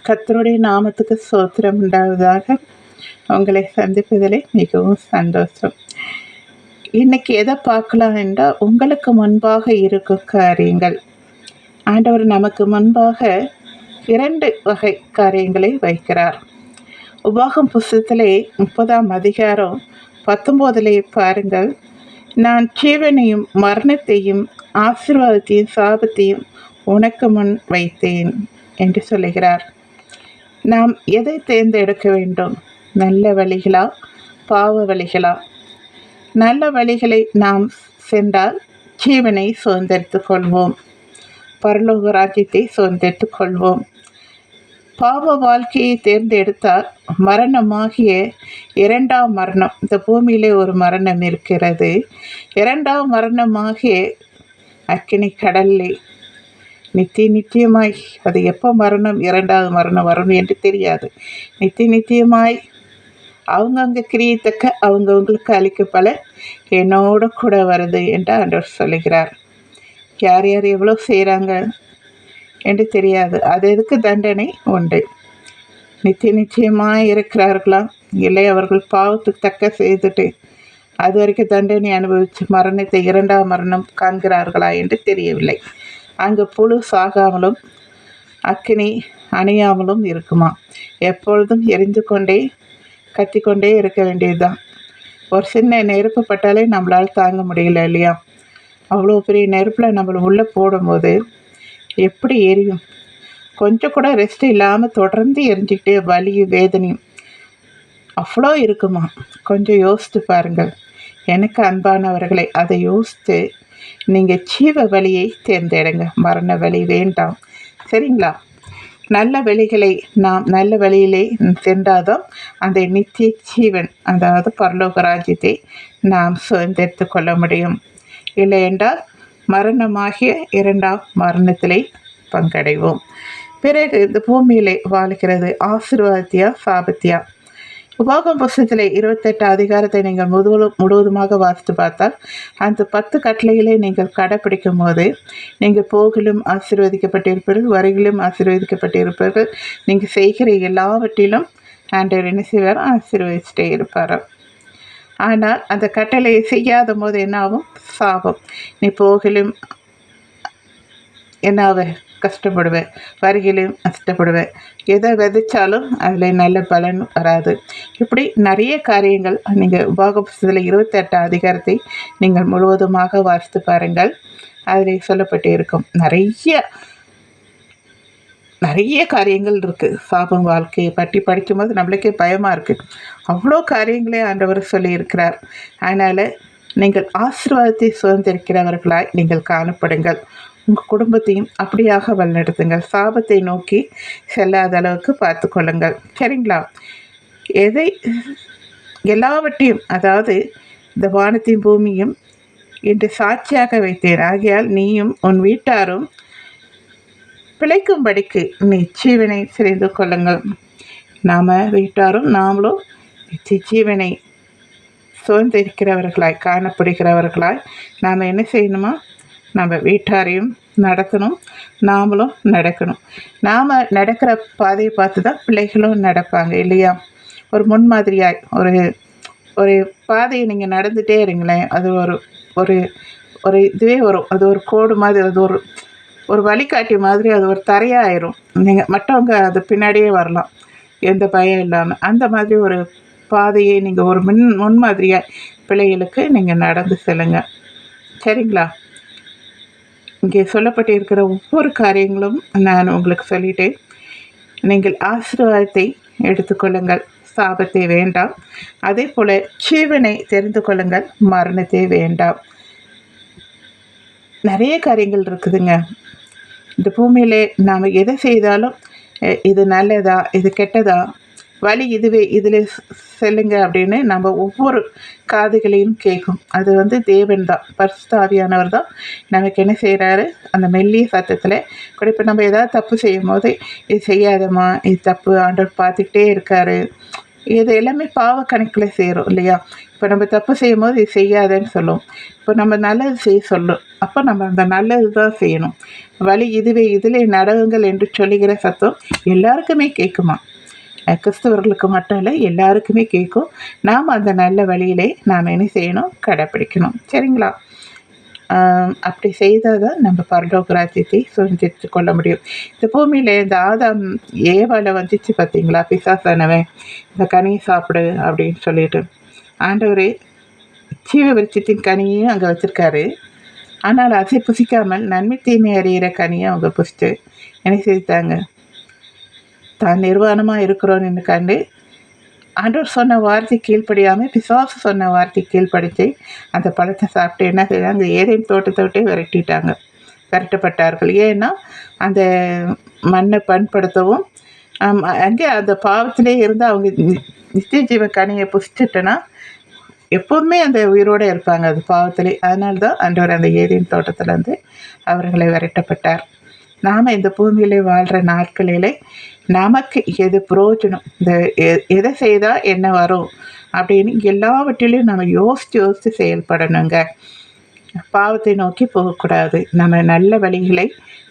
கர்த்தருடைய நாமத்துக்கு ஸ்தோத்திரம் உண்டாவதாக. உங்களை சந்திப்பதிலே மிகவும் சந்தோஷம். இன்னைக்கு எதை பார்க்கலாம் என்றால், உங்களுக்கு முன்பாக இருக்கும் காரியங்கள். ஆண்டவர் நமக்கு முன்பாக 2 வகை காரியங்களை வைக்கிறார். உபாகம் புஸ்தகத்திலே 30ஆம் அதிகாரம் 19 பாருங்கள். நான் ஜீவனையும் மரணத்தையும் ஆசீர்வாதத்தையும் சாபத்தையும் உனக்கு முன் வைத்தேன் என்று சொல்லுகிறார். நாம் எதை தேர்ந்தெடுக்க வேண்டும்? நல்ல வழிகளா, பாவ வழிகளா? நல்ல வழிகளை நாம் சென்றால் ஜீவனை சுதந்திரித்துக் கொள்வோம், பரலோக ராஜ்யத்தை சுதந்திரித்துக் கொள்வோம். பாவ வாழ்க்கையை தேர்ந்தெடுத்தால் மரணமாகிய 2ஆம் மரணம், இந்த பூமியிலே ஒரு மரணம் இருக்கிறது. 2ஆம் மரணமாகிய அக்கினி கடல்லே நித்தியமாய், அது எப்போ மரணம் 2வது மரணம் வரும் என்று தெரியாது. நித்தியமாய் அவங்கவுங்க கிரியத்தக்க அவங்கவுங்களுக்கு அளிக்கப்பல என்னோட கூட வருது என்று ஆண்டவர் சொல்லுகிறார். யார் யார் எவ்வளோ செய்கிறாங்க என்று தெரியாது. அது எதுக்கு தண்டனை உண்டு. நிச்சயமாய் இருக்கிறார்களா, இல்லை அவர்கள் பாவத்துக்கு தக்க செய்துட்டு அது வரைக்கும் தண்டனை அனுபவித்து மரணத்தை 2ஆம் மரணம் காண்கிறார்களா என்று தெரியவில்லை. அங்கு புழு சாகாமலும் அக்கினி அணையாமலும் இருக்குமா. எப்பொழுதும் எரிந்து கொண்டே கத்திக்கொண்டே இருக்க வேண்டியதுதான். ஒரு சின்ன நெருப்பு பட்டாலே நம்மளால் தாங்க முடியல இல்லையா? அவ்வளோ பெரிய நெருப்பில் நம்மளை உள்ளே போடும்போது எப்படி எரியும்? கொஞ்சம் கூட ரெஸ்ட் இல்லாமல் தொடர்ந்து எரிஞ்சிக்கிட்டே வலியும் வேதனையும் அவ்வளோ இருக்குமா? கொஞ்சம் யோசித்து பாருங்கள். எனக்கு அன்பானவர்களை, அதை யோசித்து நீங்கள் ஜீவ வழியை தேர்ந்தெடுங்க. மரண வழி வேண்டாம், சரிங்களா? நல்ல வழிகளை நாம் நல்ல வழியிலே சென்றாதான் அந்த நித்திய ஜீவன், அதாவது பரலோக ராஜ்யத்தை நாம் சுதந்திரித்து கொள்ள முடியும். இல்லை என்றால் மரணமாகிய 2ஆம் மரணத்திலே பங்கடைவோம். பிறகு இந்த பூமியிலே வாழ்கிறது ஆசீர்வாதத்தியா சாபத்தியா? உபாகம் புஸ்தகத்திலே 28 அதிகாரத்தை நீங்கள் முழுவதுமாக வாசித்து பார்த்தால், அந்த 10 கட்டளைகளை நீங்கள் கடைப்பிடிக்கும் போது நீங்கள் போகிலும் ஆசீர்வதிக்கப்பட்டிருப்பீர்கள், வருகிலும் ஆசீர்வதிக்கப்பட்டிருப்பீர்கள். நீங்கள் செய்கிற எல்லாவற்றிலும் ஆண்டவர் என்ன செய்வார்? ஆசீர்வதிச்சுட்டே இருப்பார். ஆனால் அந்த கட்டளையை செய்யாத போது என்னாகும்? சாபம். நீ போகிலும் என்னாவ? கஷ்டப்படுவேன், வருகிலும் கஷ்டப்படுவேன். எதை விதைச்சாலும் அதில் நல்ல பலன் வராது. இப்படி நிறைய காரியங்கள் நீங்கள் உபாக புஸ்தகத்தில் 28 அதிகாரத்தை நீங்கள் முழுவதுமாக வாசித்து பாருங்கள். அதில் சொல்லப்பட்டு இருக்கும். நிறைய காரியங்கள் இருக்குது. சாபம் வாழ்க்கையை பற்றி படிக்கும்போது நம்மளுக்கே பயமாக இருக்குது. அவ்வளோ காரியங்களே ஆண்டவர் சொல்லியிருக்கிறார். அதனால் நீங்கள் ஆசீர்வாதத்தை சுதந்திரிக்கிறவர்களாய் நீங்கள் காணப்படுங்கள். உங்கள் குடும்பத்தையும் அப்படியாக வழிநடத்துங்கள். சாபத்தை நோக்கி செல்லாத அளவுக்கு பார்த்து கொள்ளுங்கள், சரிங்களா? எல்லாவற்றையும், அதாவது இந்த வானத்தையும் பூமியும் இன்று சாட்சியாக வைத்தேன், ஆகையால் நீயும் உன் வீட்டாரும் பிழைக்கும்படிக்கு நீ ஜீவனை தெரிந்து கொள்ளுங்கள். நாம் வீட்டாரும் நாமளும் ஜீவனை சுதந்திரிக்கிறவர்களாய் காணப்படுகிறவர்களாய் நாம் என்ன செய்யணுமா? நம்ம வீட்டாரையும் நடத்தணும், நாமளும் நடக்கணும். நாம் நடக்கிற பாதையை பார்த்து தான் பிள்ளைகளும் நடப்பாங்க இல்லையா? ஒரு முன்மாதிரியாய் ஒரு பாதையை நீங்கள் நடந்துகிட்டே இருங்களேன், அது ஒரு இதுவே வரும். அது ஒரு கோடு மாதிரி, அது ஒரு வழிகாட்டி மாதிரி, அது ஒரு தரையாயிரும். நீங்கள் மற்றவங்க அது பின்னாடியே வரலாம் எந்த பயம் இல்லாமல். அந்த மாதிரி ஒரு பாதையை நீங்கள் ஒரு முன்மாதிரியாய் பிள்ளைகளுக்கு நீங்கள் நடந்து செல்லுங்க, சரிங்களா? இங்கே சொல்லப்பட்டிருக்கிற ஒவ்வொரு காரியங்களும் நான் உங்களுக்கு சொல்லிட்டேன். நீங்கள் ஆசீர்வாதத்தை எடுத்துக்கொள்ளுங்கள், சாபத்தை வேண்டாம். அதே போல் ஜீவனை தெரிந்து கொள்ளுங்கள், மரணத்தை வேண்டாம். நிறைய காரியங்கள் இருக்குதுங்க இந்த பூமியிலே. நாம் எதை செய்தாலும் இது நல்லதா, இது கெட்டதா, வழி இதுவே, இதில் செல்லுங்க அப்படின்னு நம்ம ஒவ்வொரு காதுகளையும் கேட்கும். அது தேவன் தான், பரிசுத்த ஆவியானவர் தான் நமக்கு என்ன செய்கிறாரு? அந்த மெல்லிய சத்தத்தில் கூட. இப்போ நம்ம ஏதாவது தப்பு செய்யும் போது, இது செய்யாதம்மா, இது தப்பு, ஆண்டவர் பார்த்துக்கிட்டே இருக்காரு, இது எல்லாமே பாவ கணக்கில் செய்கிறோம் இல்லையா? இப்போ நம்ம தப்பு செய்யும் போது இது செய்யாதேன்னு சொல்லுவோம். இப்போ நம்ம நல்லது செய்ய சொல்லும், அப்போ நம்ம அந்த நல்லது தான் செய்யணும். வழி இதுவே இதிலே நடவுங்கள் என்று சொல்லுகிற சத்தம் எல்லாருக்குமே கேட்குமா? கிறிஸ்தவர்களுக்கு மட்டும் இல்லை, எல்லாருக்குமே கேட்கும். நாம் அந்த நல்ல வழியிலே நாம் என்ன செய்யணும்? கடைப்பிடிக்கணும். சரிங்களா? அப்படி செய்தால் தான் நம்ம பரலோக ராஜ்யத்தை சுதந்திரித்து கொள்ள முடியும். இந்த பூமியில் இந்த ஆதாம் ஏவாளை வந்துச்சு பார்த்தீங்களா? பிசாசானவன் இந்த கனியை சாப்பிடு அப்படின்னு சொல்லிட்டு, ஆண்டவர் ஜீவ விருட்சத்தின் கனியையும் அங்கே வச்சுருக்காரு. ஆனால் அதை புசிக்காமல் நன்மை தீமை அறிகிற கனியை அவங்க புசித்து என்ன செய்தாங்க? தான் நிர்வாணமாக இருக்கிறோன்னு கண்டு ஆண்டவர் சொன்ன வார்த்தை கீழ்ப்படியாமல் பிசாசு சொன்ன வார்த்தை கீழ்ப்படித்து அந்த பழத்தை சாப்பிட்டு என்ன செய்தாங்க? ஏதேன் தோட்டத்தை விட்டே விரட்டப்பட்டார்கள். ஏன்னா அந்த மண்ணை பண்படுத்தவும் அங்கே அந்த பாவத்திலே இருந்து அவங்க நித்திய ஜீவ கனியை புசிச்சிட்டோன்னா எப்போதுமே அந்த உயிரோடு இருப்பாங்க அது பாவத்திலே. அதனால தான் ஆண்டவர் அந்த ஏதேன் தோட்டத்திலேருந்து அவர்களை விரட்டப்பட்டார். நாம் இந்த பூமியிலே வாழ்கிற நாட்களிலே நமக்கு எது பிரயோஜனம், இந்த எதை செய்தால் என்ன வரும் அப்படின்னு எல்லாவற்றிலையும் நம்ம யோசித்து செயல்படணுங்க. பாவத்தை நோக்கி போகக்கூடாது. நம்ம நல்ல வழிகளை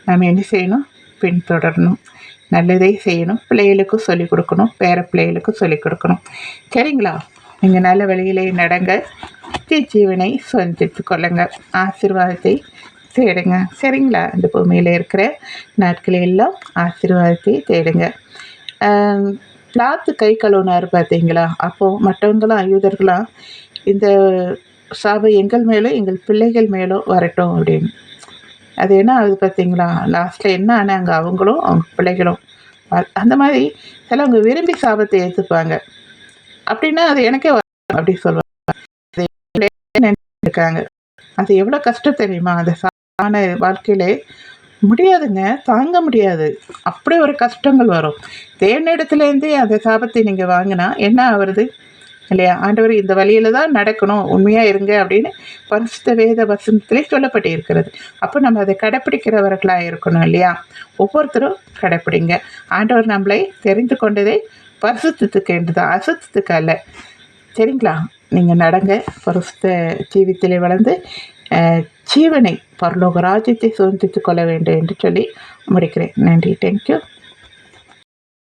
நம்ம என்ன செய்யணும்? பின்தொடரணும். நல்லதே செய்யணும். பிள்ளைகளுக்கும் சொல்லிக் கொடுக்கணும், பேர பிள்ளைகளுக்கும் சொல்லிக் கொடுக்கணும். சரிங்களா? நீங்கள் நல்ல வழியிலே நடங்க, ஜீவனை சுதந்திரித்து கொள்ளுங்க, ஆசீர்வாதத்தை தேடுங்க. சரிங்களா? இந்த பூமியில் இருக்கிற நாட்களில் எல்லாம் ஆசீர்வாதத்தை தேடுங்க. பிளாத்து கை கழுவுனார் பார்த்தீங்களா? அப்போது மற்றவங்களாம் யூதர்களாம் இந்த சாபம் எங்கள் மேலும் எங்கள் பிள்ளைகள் மேலும் வரட்டும் அப்படின்னு. அது என்ன ஆகுது பார்த்தீங்களா? லாஸ்ட்டில் என்ன ஆனாங்க? அவங்களும் அவங்க பிள்ளைகளும் அந்த மாதிரி சிலவங்க விரும்பி சாபத்தை ஏற்றுப்பாங்க. அப்படின்னா அது எனக்கே அப்படி சொல்லுவாங்க. இருக்காங்க, அது எவ்வளோ கஷ்டம் தெரியுமா? அந்த ஆன வாழ்க்கையிலே முடியாதுங்க, தாங்க முடியாது. அப்படி ஒரு கஷ்டங்கள் வரும். தேவனிடத்துலேருந்தே அந்த சாபத்தை நீங்கள் வாங்கினா என்ன ஆகுறது இல்லையா? ஆண்டவர் இந்த வழியில் தான் நடக்கணும், உண்மையாக இருங்க அப்படின்னு பரிசுத்த வேத வசனத்திலே சொல்லப்பட்டு இருக்கிறது. அப்போ நம்ம அதை கடைப்பிடிக்கிறவர்களாக இருக்கணும் இல்லையா? ஒவ்வொருத்தரும் கடைப்பிடிங்க. ஆண்டவர் நம்மளை தெரிந்து கொண்டதை பரிசுத்தத்துக்கு என்று தான், அசுத்தத்துக்கு அல்ல. சரிங்களா? நீங்கள் நடங்க, பரிசுத்த ஜீவித்திலே வளர்ந்து ஜீவனை பரலோக ராஜ்யத்தை சுதந்திரித்து கொள்ள வேண்டும் என்று சொல்லி முடிக்கிறேன். நன்றி. தேங்க்யூ.